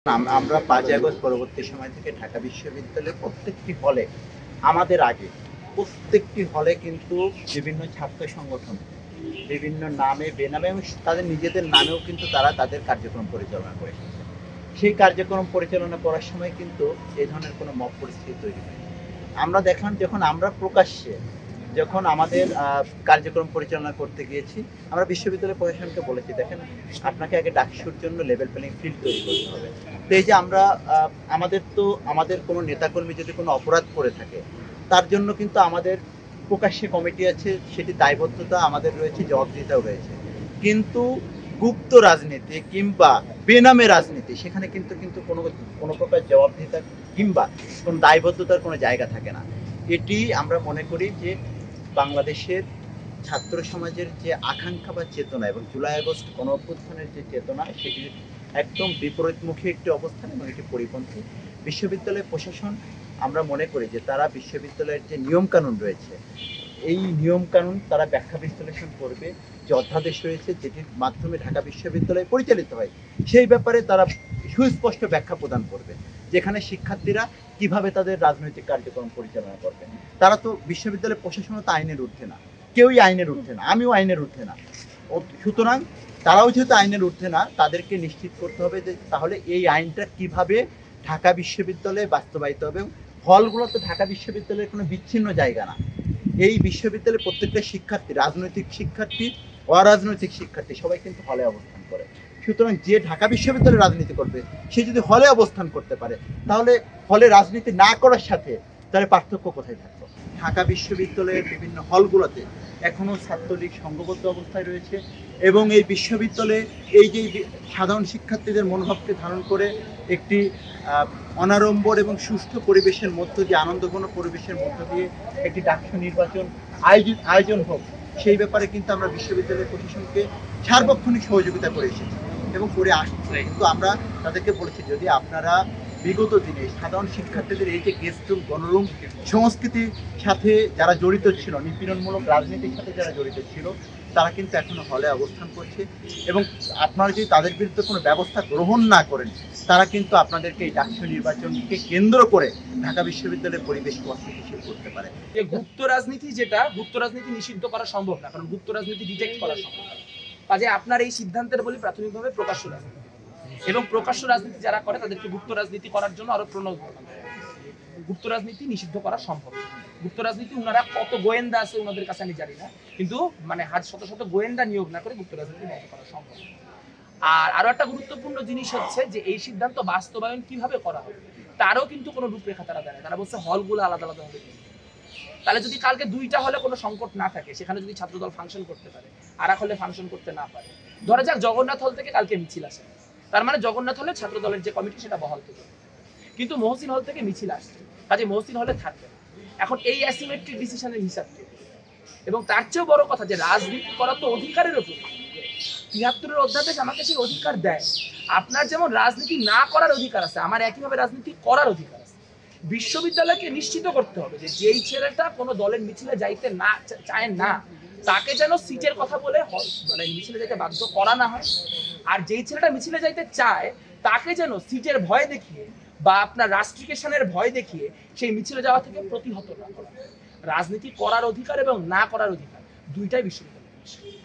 আমরা ৫ই আগস্ট পরবর্তী সময় থেকে ঢাকা বিশ্ববিদ্যালয়ের প্রত্যেকটি হলে আমাদের আগে প্রত্যেকটি হলে কিন্তু বিভিন্ন ছাত্র সংগঠন বিভিন্ন নামে বেনামে এবং তাদের নিজেদের নামেও কিন্তু তারা তাদের কার্যক্রম পরিচালনা করে এসেছে। সেই কার্যক্রম পরিচালনা করার সময় কিন্তু এই ধরনের কোনো মব পরিস্থিতি তৈরি হয়নি। আমরা দেখলাম যখন আমরা প্রকাশ্যে যখন আমাদের কার্যক্রম পরিচালনা করতে গিয়েছি, আমরা বিশ্ববিদ্যালয় প্রশাসনকে বলেছি, দেখেন আপনাকে আগে ডাকসুর জন্য লেভেল প্লেইং ফিল্ড তৈরি করতে হবে। তো এই যে আমরা আমাদের কোনো নেতাকর্মী যদি কোনো অপরাধ করে থাকে, তার জন্য কিন্তু আমাদের প্রকাশ্যে কমিটি আছে, সেটি দায়বদ্ধতা আমাদের রয়েছে, জবাবদিহিতাও রয়েছে। কিন্তু গুপ্ত রাজনীতি কিংবা বেনামে রাজনীতি সেখানে কিন্তু কিন্তু কোনো কোনো প্রকার জবাবদিহিতা কিংবা কোনো দায়বদ্ধতার কোনো জায়গা থাকে না। এটি আমরা মনে করি যে বাংলাদেশের ছাত্র সমাজের যে আকাঙ্ক্ষা বা চেতনা এবং জুলাই আগস্ট গণঅভ্যুত্থানের যে চেতনা, সেটির একদম বিপরীতমুখী একটি অবস্থান এবং এটি পরিপন্থী। বিশ্ববিদ্যালয় প্রশাসন আমরা মনে করি যে তারা বিশ্ববিদ্যালয়ের যে নিয়মকানুন রয়েছে, এই নিয়মকানুন তারা ব্যাখ্যা বিশ্লেষণ করবে, যে অধ্যাদেশ রয়েছে যেটির মাধ্যমে ঢাকা বিশ্ববিদ্যালয় পরিচালিত হয় সেই ব্যাপারে তারা সুস্পষ্ট ব্যাখ্যা প্রদান করবে, যেখানে শিক্ষার্থীরা কিভাবে তাদের রাজনৈতিক কার্যক্রম পরিচালনা করবে। তারা তো বিশ্ববিদ্যালয় প্রশাসনও তো আইনের ঊর্ধ্বে না, কেউই আইনের ঊর্ধ্বে না, আমিও আইনের ঊর্ধ্বে না। সুতরাং তারাও যেহেতু আইনের ঊর্ধ্বে না, তাদেরকে নিশ্চিত করতে হবে যে তাহলে এই আইনটা কিভাবে ঢাকা বিশ্ববিদ্যালয়ে বাস্তবায়িত হবে। হলগুলো তো ঢাকা বিশ্ববিদ্যালয়ের কোনো বিচ্ছিন্ন জায়গা না। এই বিশ্ববিদ্যালয়ের প্রত্যেকটা শিক্ষার্থী, রাজনৈতিক শিক্ষার্থী, অরাজনৈতিক শিক্ষার্থী সবাই কিন্তু হলে অবস্থান করে। সুতরাং যে ঢাকা বিশ্ববিদ্যালয়ে রাজনীতি করবে সে যদি হলে অবস্থান করতে পারে, তাহলে হলে রাজনীতি না করার সাথে তার পার্থক্য কোথায় থাকলো? ঢাকা বিশ্ববিদ্যালয়ের বিভিন্ন হলগুলোতে এখনও ছাত্রলীগ সংঘবদ্ধ অবস্থায় রয়েছে এবং এই বিশ্ববিদ্যালয়ে এই যে সাধারণ শিক্ষার্থীদের মনোভাবকে ধারণ করে একটি অনাড়ম্বর এবং সুষ্ঠু পরিবেশের মধ্য দিয়ে, আনন্দঘন পরিবেশের মধ্য দিয়ে একটি ডাকসু নির্বাচন আয়োজন হোক, সেই ব্যাপারে কিন্তু আমরা বিশ্ববিদ্যালয় প্রশাসনকে সার্বক্ষণিক সহযোগিতা করে এসেছি এবং করে আসছি। কিন্তু আমরা তাদেরকে বলেছি, যদি আপনারা বিগত দিনে সাধারণ শিক্ষার্থীদের এই যে গেস্ট রুম, গণরুম সংস্কৃতির সাথে যারা জড়িত ছিল, নিপীড়নমূলক রাজনীতির সাথে যারা জড়িত ছিল, তারা কিন্তু এখনো হলে অবস্থান করছে এবং আপনারা যদি তাদের বিরুদ্ধে কোনো ব্যবস্থা গ্রহণ না করেন, তারা কিন্তু আপনাদেরকে এই ডাকসু নির্বাচনকে কেন্দ্র করে ঢাকা বিশ্ববিদ্যালয়ের পরিবেশকে অস্থিতিশীল করতে পারে। গুপ্ত রাজনীতি, গুপ্ত রাজনীতি নিষিদ্ধ করা সম্ভব না, কারণ গুপ্ত রাজনীতি ডিটেক্ট করা সম্ভব না। কাজে আপনার এই সিদ্ধান্তের বলি প্রাথমিকভাবে প্রকাশ্য রাজনীতি, এবং প্রকাশ্য রাজনীতি যারা করে তাদেরকে গুপ্ত রাজনীতি করার জন্য আরো প্রণোদনা। গুপ্ত রাজনীতি নিষিদ্ধ করা সম্ভব। গুপ্ত রাজনীতি ওনারা কত গোয়েন্দা আছে ওনাদের কাছে আমি জানি না, কিন্তু মানে শত শত গোয়েন্দা নিয়োগ না করে গুপ্ত রাজনীতি বন্ধ করা সম্ভব। আর আরো একটা গুরুত্বপূর্ণ জিনিস হচ্ছে যে এই সিদ্ধান্ত বাস্তবায়ন কিভাবে করা হবে তারও কিন্তু কোনো রূপরেখা তারা দেয় না। তারা বলছে হলগুলো আলাদা আলাদা হবে। তাহলে যদি কালকে দুইটা হলে কোনো সংকট না থাকে, সেখানে যদি ছাত্রদল ফাংশন করতে পারে, আর এক হলে ফাংশন করতে না পারে, ধরা যাক জগন্নাথ হল থেকে কালকে মিছিল আসে, তার মানে জগন্নাথ হলে ছাত্রদলের যে কমিটি সেটা বহাল থেকে, কিন্তু মহসিন হল থেকে মিছিল আসছে, কাজে মহসিন হলে থাকবে। এখন এই অ্যাসিমেট্রিক ডিসিশনের হিসাব কি? এবং তার চেয়েও বড় কথা যে রাজনীতি করা তো অধিকারের উপর। ৭৩-এর অধ্যাদেশ আমাকে সেই অধিকার দেয়। আপনার যেমন রাজনীতি না করার অধিকার আছে, আমার একইভাবে রাজনীতি করার অধিকার আছে। বিশ্ববিদ্যালয়কে নিশ্চিত করতে হবে যে যেই ছেলেটা কোনো দলের মিছিলে যাইতে না চায় না, তাকে যেন সিটের কথা বলে মানে মিছিলে যাইতে বাধ্য করা না হয়। আর যেই ছেলেটা মিছিলে যাইতে চায় তাকে যেন সিটের ভয় দেখিয়ে বা আপনার রাষ্ট্রিকেশনের ভয় দেখিয়ে সেই মিছিলে যাওয়া থেকে প্রতিহত না করা। রাজনীতি করার অধিকার এবং না করার অধিকার দুইটাই বিশ্ববিদ্যালয়।